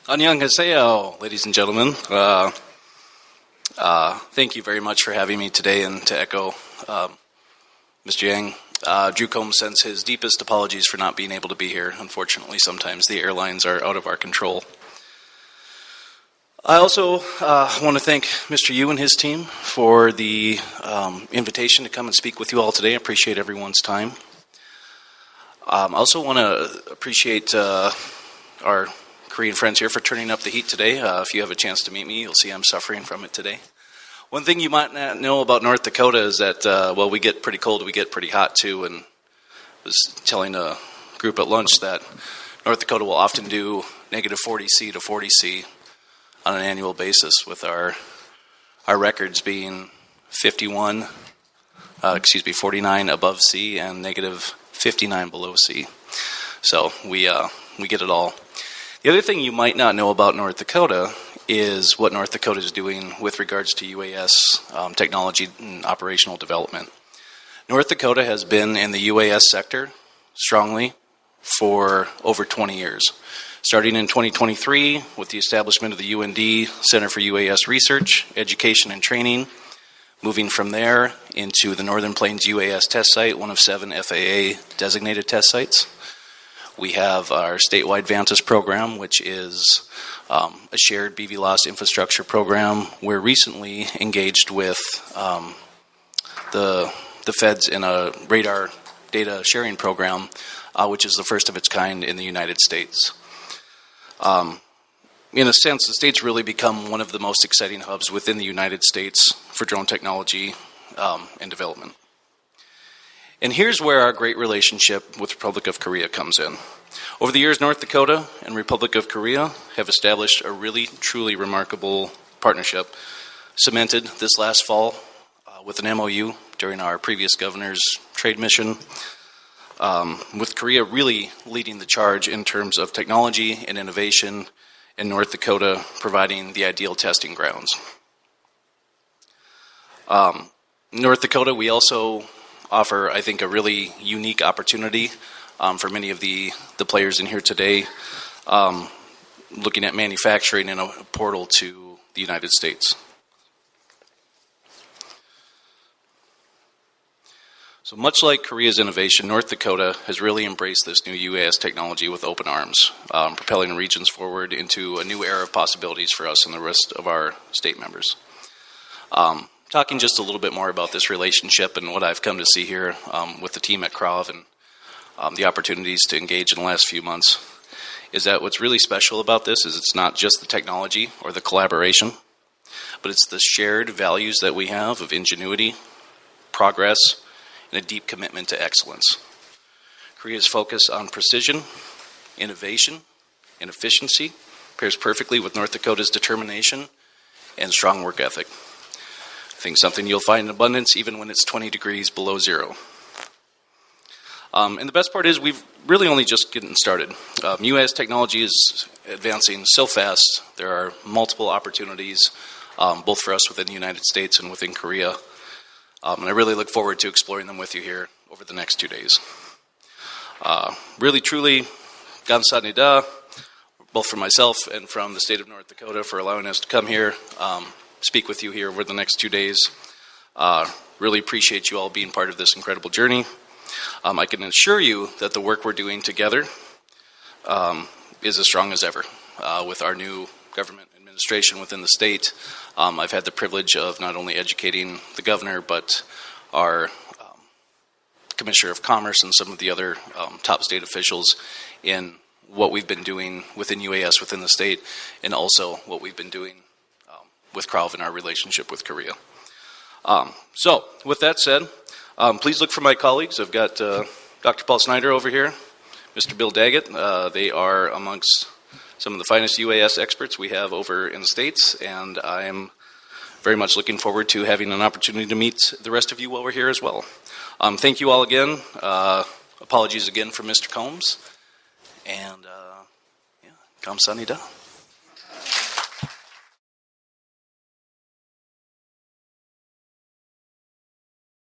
Annyeonghaseyo, ladies and gentlemen. Thank you very much for having me today, and to echo Mr. Yang, Drew Combs sends his deepest apologies for not being able to be here. Unfortunately, sometimes the airlines are out of our control. I also want to thank Mr. Yu and his team for the invitation to come and speak with you all today. I appreciate everyone's time. I also want to appreciate our Korean friends here for turning up the heat today. If you have a chance to meet me, you'll see I'm suffering from it today. One thing you might not know about North Dakota is that, well, we get pretty cold, we get pretty hot too, and I was telling a group at lunch that North Dakota will often do negative 40°C to 40°C on an annual basis, with our records being 49 above C and negative 59 below C. So we get it all. The other thing you might not know about North Dakota is what North Dakota is doing with regards to UAS technology and operational development. North Dakota has been in the UAS sector strongly for over 20 years. Starting in 2023 with the establishment of the UND Center for UAS Research, Education, and Training, moving from there into the Northern Plains UAS test site, one of 7 FAA designated test sites. We have our statewide VANTAS program, which is a shared BVLOS infrastructure program. We're recently engaged with the feds in a radar data sharing program, which is the first of its kind in the United States. In a sense, the state's really become one of the most exciting hubs within the United States for drone technology and development. And here's where our great relationship with the Republic of Korea comes in. Over the years, North Dakota and Republic of Korea have established a really, truly remarkable partnership, cemented this last fall with an MOU during our previous governor's trade mission, with Korea really leading the charge in terms of technology and innovation, and North Dakota providing the ideal testing grounds. North Dakota, we also offer, I think, a really unique opportunity for many of the players in here today, looking at manufacturing in a portal to the United States. So much like Korea's innovation, North Dakota has really embraced this new UAS technology with open arms, propelling regions forward into a new era of possibilities for us and the rest of our state members. Talking just a little bit more about this relationship and what I've come to see here with the team at CROV and the opportunities to engage in the last few months, is that what's really special about this is it's not just the technology or the collaboration, but it's the shared values that we have of ingenuity, progress, and a deep commitment to excellence. Korea's focus on precision, innovation, and efficiency pairs perfectly with North Dakota's determination and strong work ethic. I think something you'll find in abundance even when it's 20 degrees below zero. And the best part is we've really only just getting started. UAS technology is advancing so fast. There are multiple opportunities, both for us within the United States and within Korea. And I really look forward to exploring them with you here over the next 2 days. Really, truly, 감사합니다, both from myself and from the state of North Dakota for allowing us to come here, speak with you here over the next 2 days. Really appreciate you all being part of this incredible journey. I can assure you that the work we're doing together is as strong as ever with our new government administration within the state. I've had the privilege of not only educating the governor, but our Commissioner of Commerce and some of the other top state officials in what we've been doing within UAS within the state, and also what we've been doing with CROV and our relationship with Korea. So, with that said, please look for my colleagues. I've got Dr. Paul Snyder over here, Mr. Bill Daggett. They are amongst some of the finest UAS experts we have over in the States, and I am very much looking forward to having an opportunity to meet the rest of you while we're here as well. Thank you all again. Apologies again for Mr. Combs. And, 감사합니다.